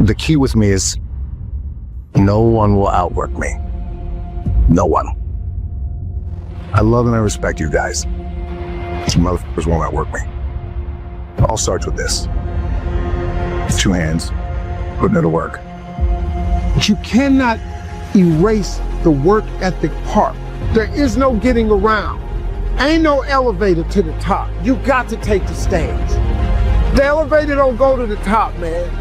The key with me is no one will outwork me. No one. I love and I respect you guys. You motherfuckers won't outwork me. It all starts with this. 2 hands, putting it to work. But you cannot erase the work ethic part. There is no getting around. Ain't no elevator to the top. You got to take the stairs. The elevator don't go to the top, man.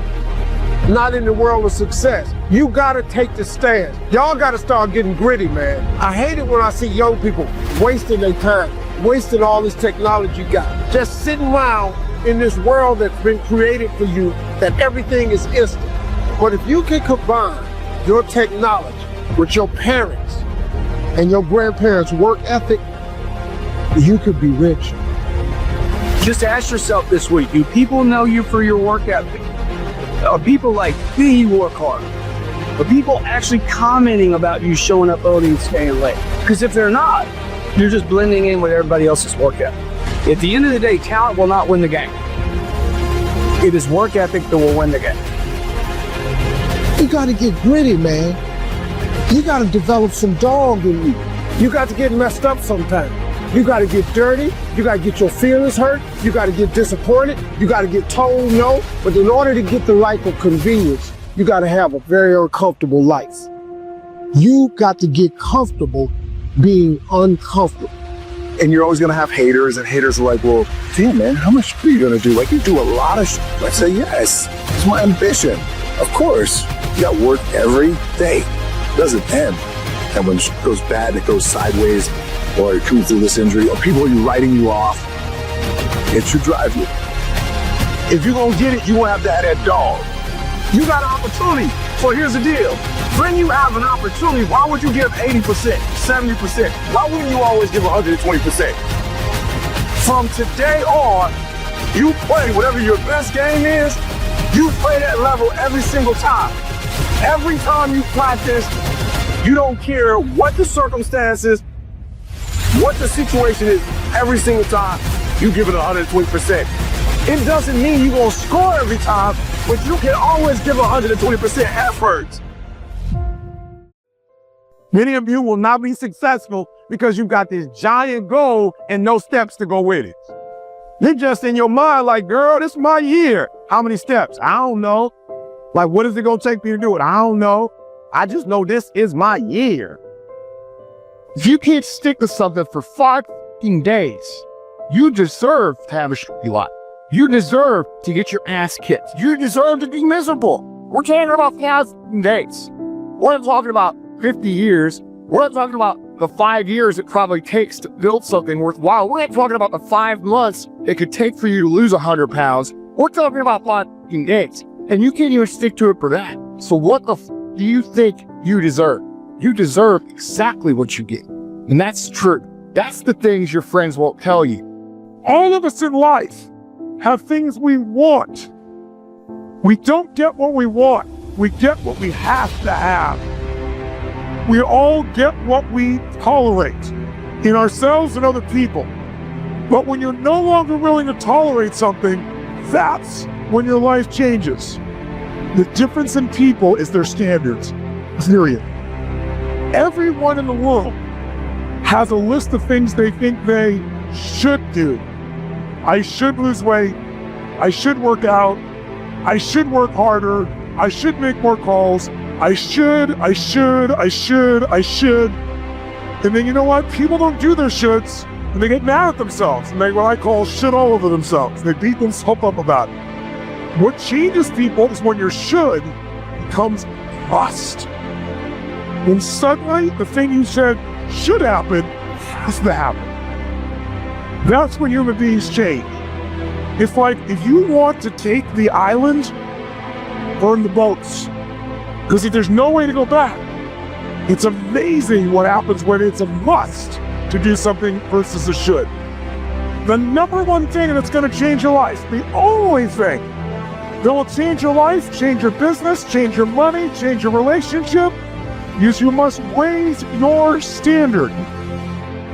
Not in the world of success. You gotta take the stairs. Y'all gotta start getting gritty, man. I hate it when I see young people wasting their time, wasting all this technology you got. Just sitting around in this world that's been created for you, that everything is instant. But if you can combine your technology with your parents and your grandparents' work ethic, you could be rich. Just ask yourself this week, do people know you for your work ethic? Are people like, do you work hard? Are people actually commenting about you showing up early and staying late? Because if they're not, you're just blending in with everybody else's work ethic. At the end of the day, talent will not win the game. It is work ethic that will win the game. You gotta get gritty, man. You gotta develop some dog in you. You got to get messed up sometimes. You gotta get dirty. You gotta get your feelings hurt. You gotta get disappointed. You gotta get told no. But in order to get the life of convenience, you gotta have a very uncomfortable life. You got to get comfortable being uncomfortable. And you're always gonna have haters, and haters are like, well, damn man, how much are you gonna do? Like, you do a lot of shit. I say, yes, it's my ambition. Of course, you got work every day. It doesn't end. And when shit goes bad, it goes sideways, or you're coming through this injury, or people are writing you off, it should drive you. If you're gonna get it, you won't have to have that dog. You got an opportunity. So here's the deal. When you have an opportunity, why would you give 80%, 70%? Why wouldn't you always give 120%? From today on, you play whatever your best game is, you play that level every single time. Every time you practice, you don't care what the circumstances, what the situation is, every single time, you give it 120%. It doesn't mean you're gonna score every time, but you can always give 120% effort. Many of you will not be successful because you've got this giant goal and no steps to go with it. You're just in your mind like, girl, this is my year. How many steps? I don't know. Like, what is it gonna take me to do it? I don't know. I just know this is my year. If you can't stick to something for 5 days, you deserve to have a shitty life. You deserve to get your ass kicked. You deserve to be miserable. We're talking about 5 days. We're not talking about 50 years. We're not talking about the 5 years it probably takes to build something worthwhile. We're not talking about the 5 months it could take for you to lose 100 pounds. We're talking about 5 days. And you can't even stick to it for that. So what the do you think you deserve? You deserve exactly what you get. And that's true. That's the things your friends won't tell you. All of us in life have things we want. We don't get what we want. We get what we have to have. We all get what we tolerate in ourselves and other people. But when you're no longer willing to tolerate something, that's when your life changes. The difference in people is their standards, period. Everyone in the world has a list of things they think they should do. I should lose weight. I should work out. I should work harder. I should make more calls. I should. And then you know what? People don't do their shoulds and they get mad at themselves and they what I call shit all over themselves. They beat themselves up about it. What changes people is when your should becomes must. When suddenly the thing you said should happen has to happen. That's when human beings change. It's like if you want to take the island, burn the boats. Because if there's no way to go back, it's amazing what happens when it's a must to do something versus a should. The number one thing that's going to change your life, the only thing that will change your life, change your business, change your money, change your relationship, is you must raise your standard.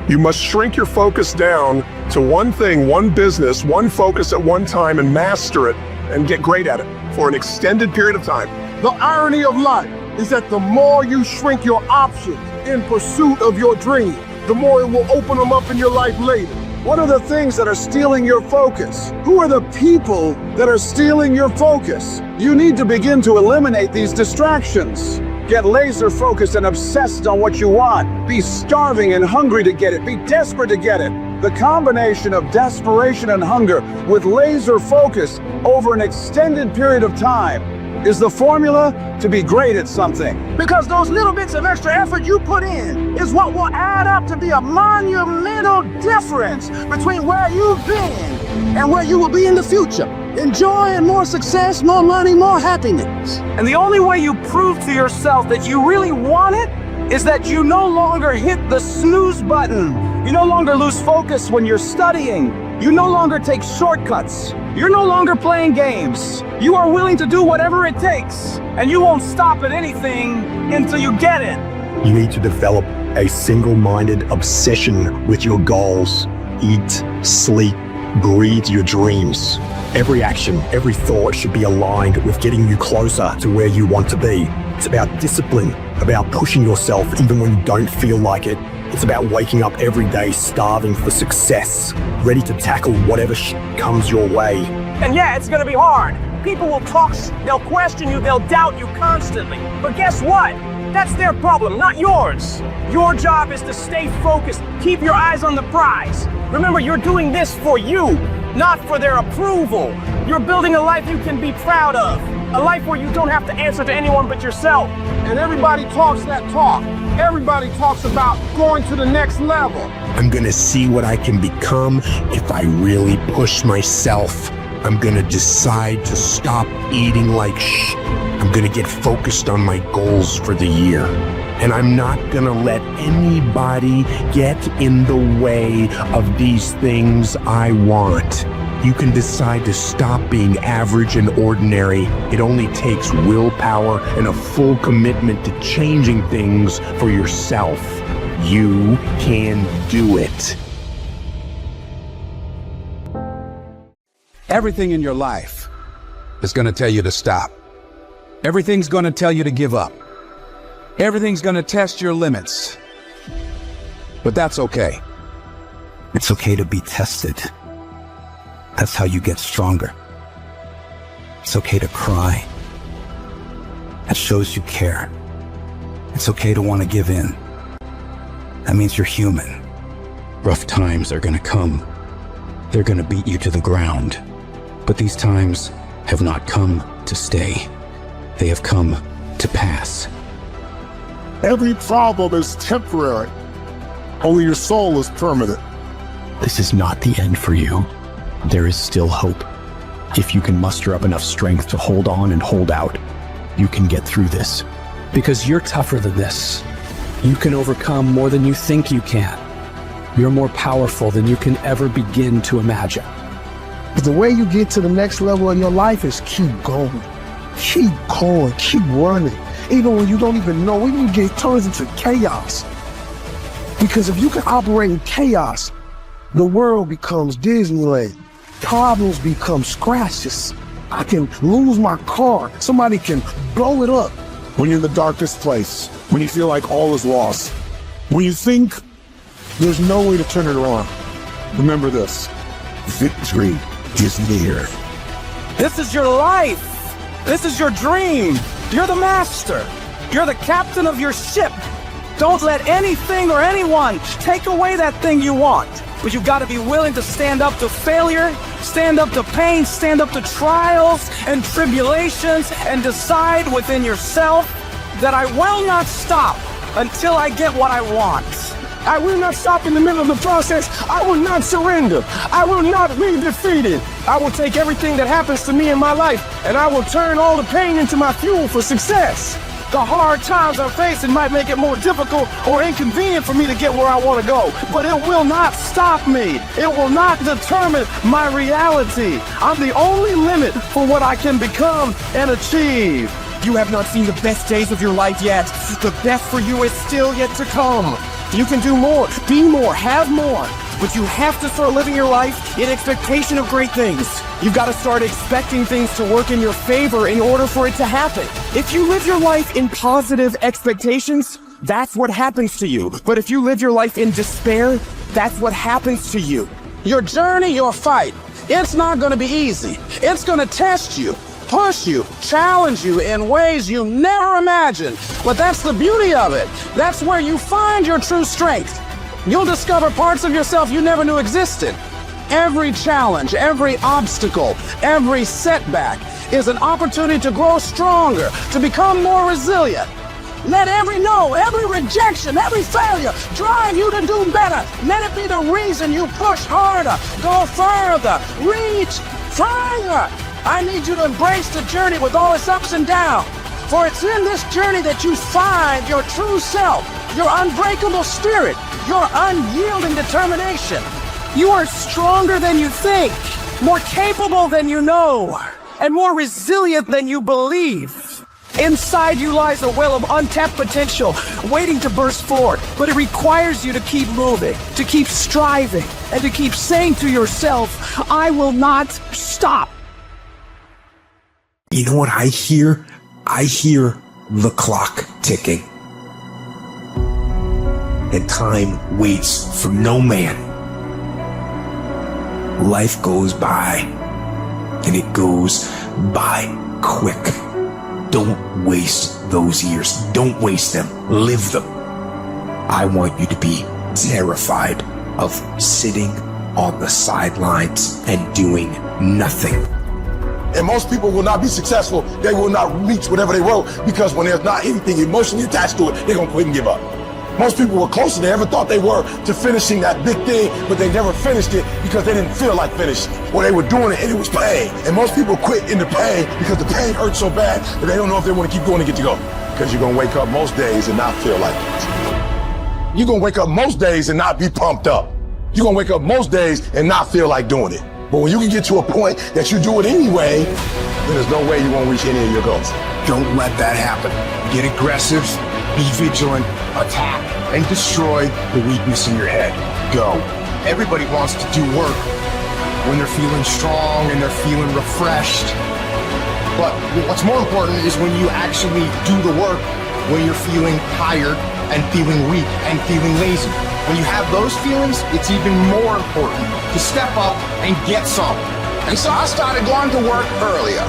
You must shrink your focus down to one thing, one business, one focus at one time and master it. and get great at it for an extended period of time. The irony of life is that the more you shrink your options in pursuit of your dream, the more it will open them up in your life later. What are the things that are stealing your focus? Who are the people that are stealing your focus? You need to begin to eliminate these distractions. Get laser focused and obsessed on what you want. Be starving and hungry to get it. Be desperate to get it. The combination of desperation and hunger with laser focus over an extended period of time is the formula to be great at something. Because those little bits of extra effort you put in is what will add up to be a monumental difference between where you've been and where you will be in the future. Enjoy and more success, more money, more happiness. And the only way you prove to yourself that you really want it is that you no longer hit the snooze button. You no longer lose focus when you're studying. You no longer take shortcuts. You're no longer playing games. You are willing to do whatever it takes, and you won't stop at anything until you get it. You need to develop a single-minded obsession with your goals. Eat, sleep, breathe your dreams. Every action, every thought should be aligned with getting you closer to where you want to be. It's about discipline, about pushing yourself even when you don't feel like it. It's about waking up every day starving for success, ready to tackle whatever comes your way. And yeah, it's gonna be hard. People will talk, they'll question you, they'll doubt you constantly. But guess what? That's their problem, not yours. Your job is to stay focused, keep your eyes on the prize. Remember, you're doing this for you, not for their approval. You're building a life you can be proud of, a life where you don't have to answer to anyone but yourself. And everybody talks that talk. Everybody talks about going to the next level. I'm gonna see what I can become if I really push myself. I'm gonna decide to stop eating like I'm gonna get focused on my goals for the year. And I'm not gonna let anybody get in the way of these things I want. You can decide to stop being average and ordinary. It only takes willpower and a full commitment to changing things for yourself. You can do it. Everything in your life is going to tell you to stop. Everything's going to tell you to give up. Everything's going to test your limits. But that's okay. It's okay to be tested. That's how you get stronger. It's okay to cry. That shows you care. It's okay to want to give in. That means you're human. Rough times are going to come. They're going to beat you to the ground. But these times have not come to stay. They have come to pass. Every problem is temporary. Only your soul is permanent. This is not the end for you. There is still hope. If you can muster up enough strength to hold on and hold out, you can get through this. Because you're tougher than this. You can overcome more than you think you can. You're more powerful than you can ever begin to imagine. But the way you get to the next level in your life is keep going. Keep going, keep running. Even when you don't even know, even when it turns into chaos. Because if you can operate in chaos, the world becomes Disneyland. Problems become scratches. I can lose my car. Somebody can blow it up. When you're in the darkest place, when you feel like all is lost, when you think there's no way to turn it around, remember this: victory is near. This is your life. This is your dream. You're the master. You're the captain of your ship. Don't let anything or anyone take away that thing you want. But you've got to be willing to stand up to failure, stand up to pain, stand up to trials and tribulations, and decide within yourself that I will not stop until I get what I want. I will not stop in the middle of the process. I will not surrender. I will not be defeated. I will take everything that happens to me in my life, and I will turn all the pain into my fuel for success. The hard times I'm facing might make it more difficult or inconvenient for me to get where I want to go, but it will not stop me. It will not determine my reality. I'm the only limit for what I can become and achieve. You have not seen the best days of your life yet. The best for you is still yet to come. You can do more, be more, have more, but you have to start living your life in expectation of great things. You've got to start expecting things to work in your favor in order for it to happen. If you live your life in positive expectations, that's what happens to you. But if you live your life in despair, that's what happens to you. Your journey, your fight, it's not going to be easy. It's going to test you, push you, challenge you in ways you never imagined. But that's the beauty of it. That's where you find your true strength. You'll discover parts of yourself you never knew existed. Every challenge, every obstacle, every setback is an opportunity to grow stronger, to become more resilient. Let every no, every rejection, every failure drive you to do better. Let it be the reason you push harder, go further, reach further. I need you to embrace the journey with all its ups and downs. For it's in this journey that you find your true self, your unbreakable spirit, your unyielding determination. You are stronger than you think, more capable than you know, and more resilient than you believe. Inside you lies a well of untapped potential, waiting to burst forth. But it requires you to keep moving, to keep striving, and to keep saying to yourself, I will not stop. You know what I hear? I hear the clock ticking. And time waits for no man. Life goes by, and it goes by quick. Don't waste those years. Don't waste them. Live them. I want you to be terrified of sitting on the sidelines and doing nothing. And most people will not be successful. They will not reach whatever they wrote because when there's not anything emotionally attached to it, they're going to quit and give up. Most people were closer than they ever thought they were to finishing that big thing, but they never finished it because they didn't feel like finishing. Or they were doing it and it was pain. And most people quit in the pain because the pain hurts so bad that they don't know if they want to keep going to get to go. Because you're going to wake up most days and not feel like it. You're going to wake up most days and not be pumped up. You're going to wake up most days and not feel like doing it. But when you can get to a point that you do it anyway, then there's no way you won't reach any of your goals. Don't let that happen. Get aggressive, be vigilant, attack, and destroy the weakness in your head. Go. Everybody wants to do work when they're feeling strong and they're feeling refreshed. But what's more important is when you actually do the work when you're feeling tired and feeling weak and feeling lazy. When you have those feelings, it's even more important to step up and get some. And so I started going to work earlier.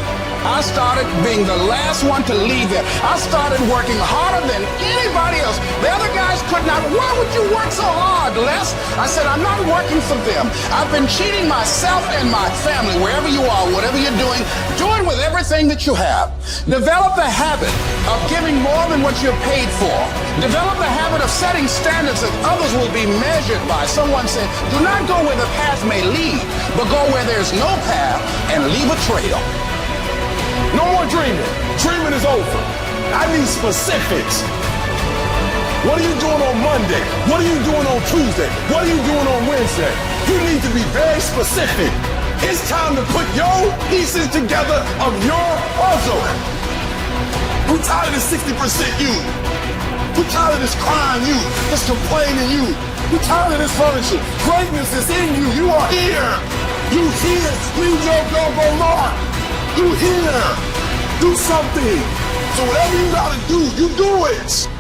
I started being the last one to leave there. I started working harder than anybody else. The other guys could not. Why would you work so hard, Les? I said, I'm not working for them. I've been cheating myself and my family. Wherever you are, whatever you're doing, do it with everything that you have. Develop the habit of giving more than what you're paid for. Develop the habit of setting standards that others will be measured by. Someone said, do not go where the path may lead, but go where there's no path and leave a trail. No more dreaming. Dreaming is over. I need specifics. What are you doing on Monday? What are you doing on Tuesday? What are you doing on Wednesday? You need to be very specific. It's time to put your pieces together of your puzzle. We're tired of this 60% you. We're tired of this crying you, this complaining you. We're tired of this furniture. Greatness is in you. You are here. You here. Leave your go mark. You here. Do something. So whatever you gotta do, you do it.